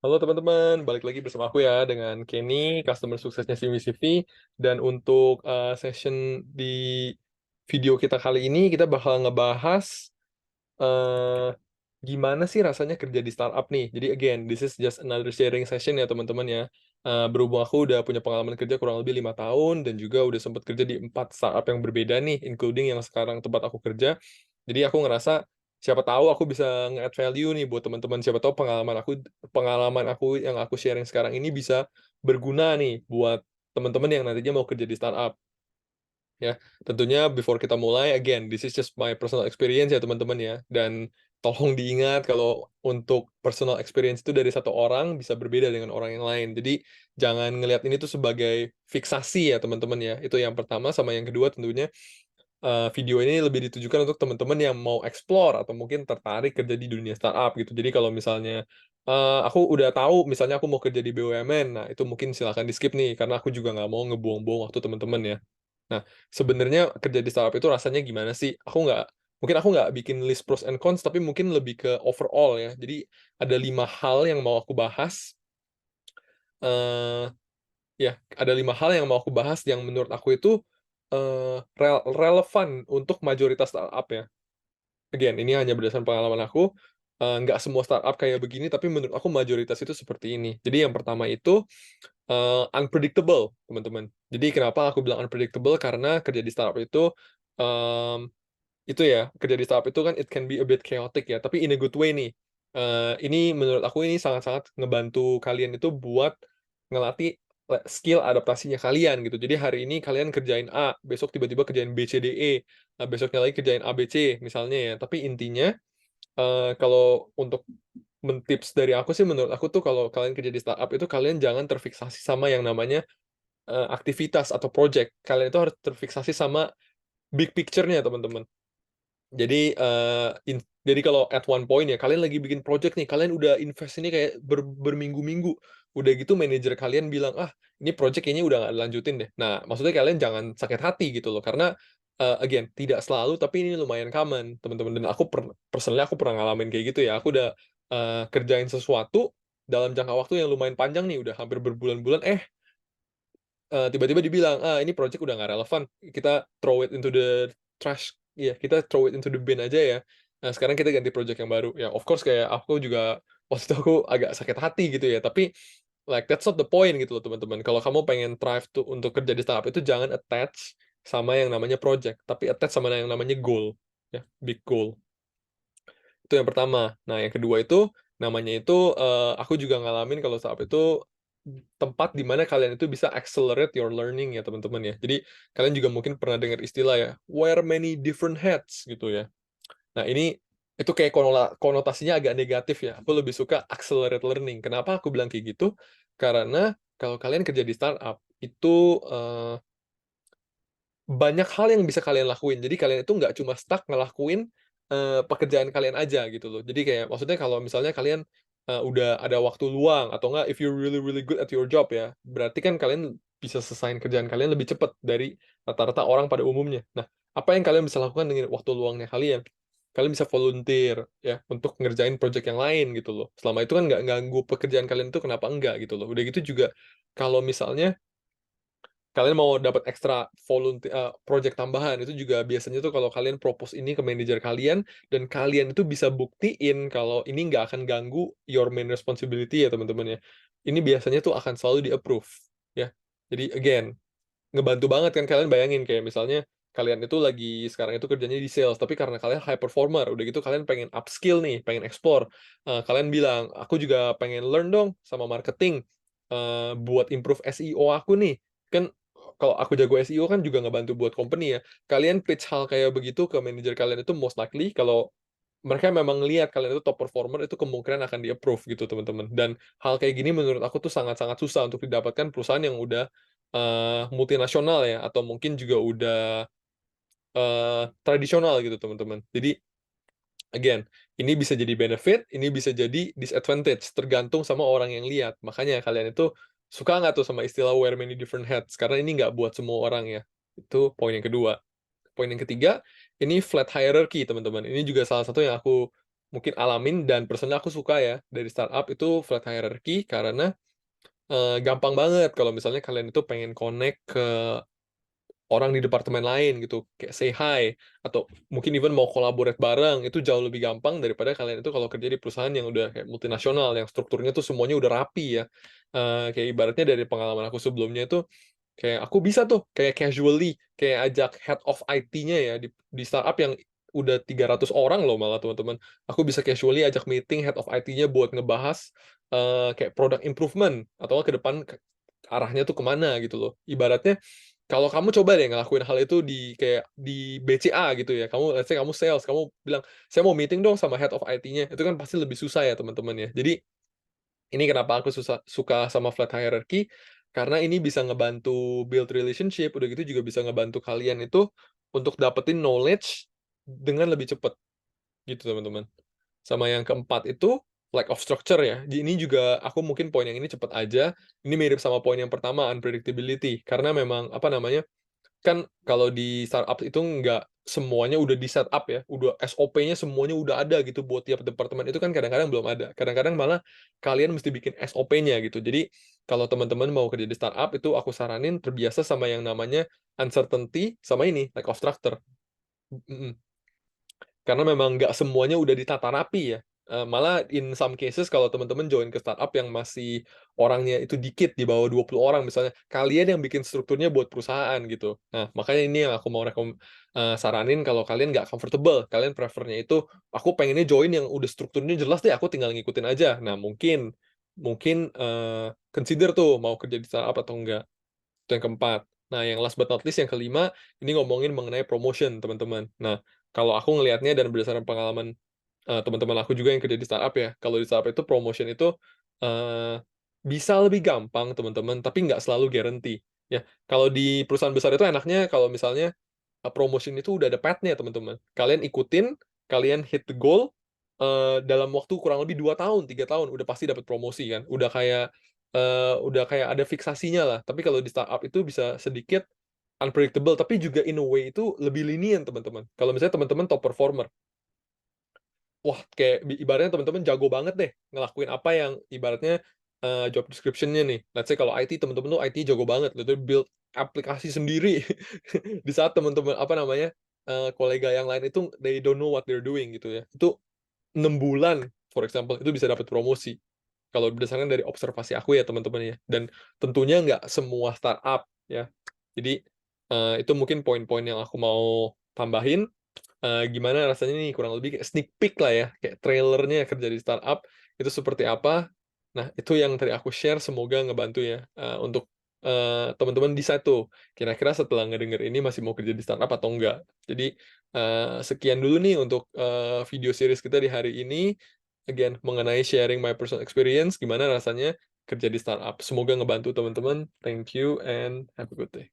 Halo teman-teman, balik lagi bersama aku ya dengan Kenny, customer suksesnya CVCV. Dan untuk session di video kita kali ini, kita bakal ngebahas eh, gimana sih rasanya kerja di startup nih. Jadi again, this is just another sharing session ya teman-teman ya. Berhubung aku udah punya pengalaman kerja kurang lebih 5 tahun dan juga udah sempat kerja di 4 startup yang berbeda nih, including yang sekarang tempat aku kerja. Jadi aku ngerasa siapa tahu aku bisa nge-add value nih buat teman-teman. Siapa tahu pengalaman aku yang aku sharing sekarang ini bisa berguna nih buat teman-teman yang nantinya mau kerja di startup. Ya, tentunya before kita mulai, again, this is just my personal experience ya teman-teman ya. Dan tolong diingat kalau untuk personal experience itu dari satu orang bisa berbeda dengan orang yang lain. Jadi jangan ngelihat ini tuh sebagai fiksasi ya teman-teman ya. Itu yang pertama. Sama yang kedua tentunya video ini lebih ditujukan untuk teman-teman yang mau explore atau mungkin tertarik kerja di dunia startup gitu. Jadi kalau misalnya aku udah tahu misalnya aku mau kerja di BUMN, nah itu mungkin silakan di skip nih karena aku juga nggak mau ngebuang-buang waktu teman-teman ya. Nah, sebenarnya kerja di startup itu rasanya gimana sih? Mungkin aku nggak bikin list pros and cons, tapi mungkin lebih ke overall ya. Jadi ada 5 hal yang mau aku bahas. eh ada 5 hal yang mau aku bahas yang menurut aku itu relevan untuk mayoritas startup ya. Again, ini hanya berdasarkan pengalaman aku. Nggak semua startup kayak begini, tapi menurut aku mayoritas itu seperti ini. Jadi yang pertama itu unpredictable, teman-teman. Jadi kenapa aku bilang unpredictable? Karena kerja di startup itu ya, kerja di startup itu kan it can be a bit chaotic ya, tapi in a good way nih. Ini menurut aku ini sangat-sangat ngebantu kalian itu buat ngelatih skill adaptasinya kalian gitu. Jadi hari ini kalian kerjain A, besok tiba-tiba kerjain B, C, D, E, besoknya lagi kerjain A, B, C misalnya ya. Tapi intinya kalau untuk mentips dari aku sih menurut aku tuh kalau kalian kerja di startup itu kalian jangan terfiksasi sama yang namanya aktivitas atau project. Kalian itu harus terfiksasi sama big picture-nya teman-teman. Jadi jadi kalau at one point ya kalian lagi bikin project nih, kalian udah invest ini kayak berminggu-minggu. Udah gitu manajer kalian bilang, "Ah, ini project kayaknya udah nggak dilanjutin deh." Nah, maksudnya kalian jangan sakit hati gitu loh, karena again, tidak selalu tapi ini lumayan common, teman-teman. Dan personally aku pernah ngalamin kayak gitu ya. Aku udah kerjain sesuatu dalam jangka waktu yang lumayan panjang nih, udah hampir berbulan-bulan, tiba-tiba dibilang, "Ah, ini project udah nggak relevan, kita throw it into the trash, ya kita throw it into the bin aja ya. Nah, sekarang kita ganti project yang baru." Ya, of course kayak aku juga waktu itu aku agak sakit hati gitu ya, tapi like that's not the point gitu loh, teman-teman. Kalau kamu pengen thrive tuh untuk kerja di startup itu jangan attach sama yang namanya project, tapi attach sama yang namanya goal, ya, big goal. Itu yang pertama. Nah, yang kedua itu, namanya itu, aku juga ngalamin kalau startup itu tempat di mana kalian itu bisa accelerate your learning ya, teman-teman ya. Jadi, kalian juga mungkin pernah dengar istilah ya, wear many different hats gitu ya. Nah, ini itu kayak konotasinya agak negatif ya. Aku lebih suka accelerate learning. Kenapa aku bilang kayak gitu? Karena kalau kalian kerja di startup, itu, banyak hal yang bisa kalian lakuin. Jadi kalian itu nggak cuma stuck ngelakuin, pekerjaan kalian aja gitu loh. Jadi kayak maksudnya kalau misalnya kalian, udah ada waktu luang atau enggak if you're really really good at your job ya, berarti kan kalian bisa selesaiin kerjaan kalian lebih cepat dari rata-rata orang pada umumnya. Nah, apa yang kalian bisa lakukan dengan waktu luangnya kalian? Kalian bisa volunteer ya untuk ngerjain project yang lain gitu loh. Selama itu kan nggak ganggu pekerjaan kalian itu kenapa enggak gitu loh. Udah gitu juga kalau misalnya kalian mau dapat ekstra project tambahan, itu juga biasanya tuh kalau kalian propose ini ke manajer kalian, dan kalian itu bisa buktiin kalau ini nggak akan ganggu your main responsibility ya, teman-teman ya. Ini biasanya tuh akan selalu di-approve, ya. Jadi again, ngebantu banget kan kalian bayangin kayak misalnya kalian itu lagi sekarang itu kerjanya di sales, tapi karena kalian high performer, udah gitu kalian pengen upskill nih, pengen explore, kalian bilang, "Aku juga pengen learn dong sama marketing, buat improve SEO aku nih." Kan kalau aku jago SEO kan juga ngebantu buat company ya. Kalian pitch hal kayak begitu ke manajer kalian itu most likely kalau mereka memang ngelihat kalian itu top performer, itu kemungkinan akan di-approve gitu, teman-teman. Dan hal kayak gini menurut aku tuh sangat-sangat susah untuk didapatkan perusahaan yang udah multinasional ya, atau mungkin juga udah tradisional gitu, teman-teman. Jadi again, ini bisa jadi benefit, ini bisa jadi disadvantage, tergantung sama orang yang lihat. Makanya kalian itu suka nggak tuh sama istilah wear many different hats, karena ini nggak buat semua orang ya. Itu poin yang kedua. Poin yang ketiga, ini flat hierarchy, teman-teman. Ini juga salah satu yang aku mungkin alamin dan personally aku suka ya dari startup itu flat hierarchy karena, gampang banget kalau misalnya kalian itu pengen connect ke orang di departemen lain gitu, kayak say hi, atau mungkin even mau collaborate bareng, itu jauh lebih gampang daripada kalian itu kalau kerja di perusahaan yang udah kayak multinasional, yang strukturnya tuh semuanya udah rapi ya. Kayak ibaratnya dari pengalaman aku sebelumnya itu, kayak aku bisa tuh kayak casually, kayak ajak head of IT-nya ya di startup yang udah 300 orang loh malah teman-teman. Aku bisa casually ajak meeting head of IT-nya buat ngebahas, kayak product improvement, atau ke depan arahnya tuh kemana gitu loh. Ibaratnya kalau kamu coba deh ngelakuin hal itu di kayak di BCA gitu ya, kamu let's say kamu sales, kamu bilang, "Saya mau meeting dong sama head of IT-nya." Itu kan pasti lebih susah ya teman-teman ya. Jadi, ini kenapa aku suka sama flat hierarchy, karena ini bisa ngebantu build relationship, udah gitu juga bisa ngebantu kalian itu untuk dapetin knowledge dengan lebih cepet, gitu teman-teman. Sama yang keempat itu, lack of structure ya. Ini juga aku mungkin poin yang ini cepet aja, ini mirip sama poin yang pertama, unpredictability. Karena memang, apa namanya, kan kalau di startup itu nggak semuanya udah di-set-up ya, udah SOP-nya semuanya udah ada gitu buat tiap departemen, itu kan kadang-kadang belum ada. Kadang-kadang malah kalian mesti bikin SOP-nya gitu. Jadi, kalau teman-teman mau kerja di startup itu aku saranin terbiasa sama yang namanya uncertainty sama ini, lack of structure. Mhm. Karena memang nggak semuanya udah ditata rapi ya, malah in some cases kalau teman-teman join ke startup yang masih orangnya itu dikit, di bawah 20 orang misalnya, kalian yang bikin strukturnya buat perusahaan gitu. Nah, makanya ini yang aku mau saranin kalau kalian nggak comfortable, kalian prefer-nya itu, "Aku pengennya join yang udah strukturnya jelas deh, aku tinggal ngikutin aja." Nah, mungkin mungkin, consider tuh mau kerja di startup atau enggak. Itu yang keempat. Nah, yang last but not least yang kelima, ini ngomongin mengenai promotion, teman-teman. Nah, kalau aku ngelihatnya dan berdasarkan pengalaman, teman-teman aku juga yang kerja di startup ya, kalau di startup itu promotion itu, eee, bisa lebih gampang, teman-teman, tapi nggak selalu guarantee, ya. Kalau di perusahaan besar itu enaknya kalau misalnya, promotion itu udah ada path-nya, teman-teman. Kalian ikutin, kalian hit the goal, dalam waktu kurang lebih 2 tahun, 3 tahun, udah pasti dapat promosi kan. Udah kayak ada fiksasinya lah. Tapi kalau di startup itu bisa sedikit unpredictable, tapi juga in a way itu lebih lenient, teman-teman. Kalau misalnya teman-teman top performer, wah, kayak ibaratnya teman-teman jago banget deh, ngelakuin apa yang ibaratnya, job description-nya nih. Let's say kalau IT, teman-teman tuh IT jago banget, gitu, build aplikasi sendiri. Di saat teman-teman, apa namanya, kolega yang lain itu they don't know what they're doing gitu ya. Itu 6 bulan, for example, itu bisa dapat promosi. Kalau berdasarkan dari observasi aku ya teman-teman ya, dan tentunya nggak semua startup ya. Jadi, itu mungkin poin-poin yang aku mau tambahin. Gimana rasanya nih kurang lebih kayak sneak peek lah ya, kayak trailernya kerja di startup, itu seperti apa. Nah, itu yang tadi aku share semoga ngebantu ya, untuk, teman-teman decide tuh, kira-kira setelah ngedenger ini masih mau kerja di startup atau enggak. Jadi, sekian dulu nih untuk, video series kita di hari ini. Again, mengenai sharing my personal experience, gimana rasanya kerja di startup. Semoga ngebantu teman-teman. Thank you and have a good day.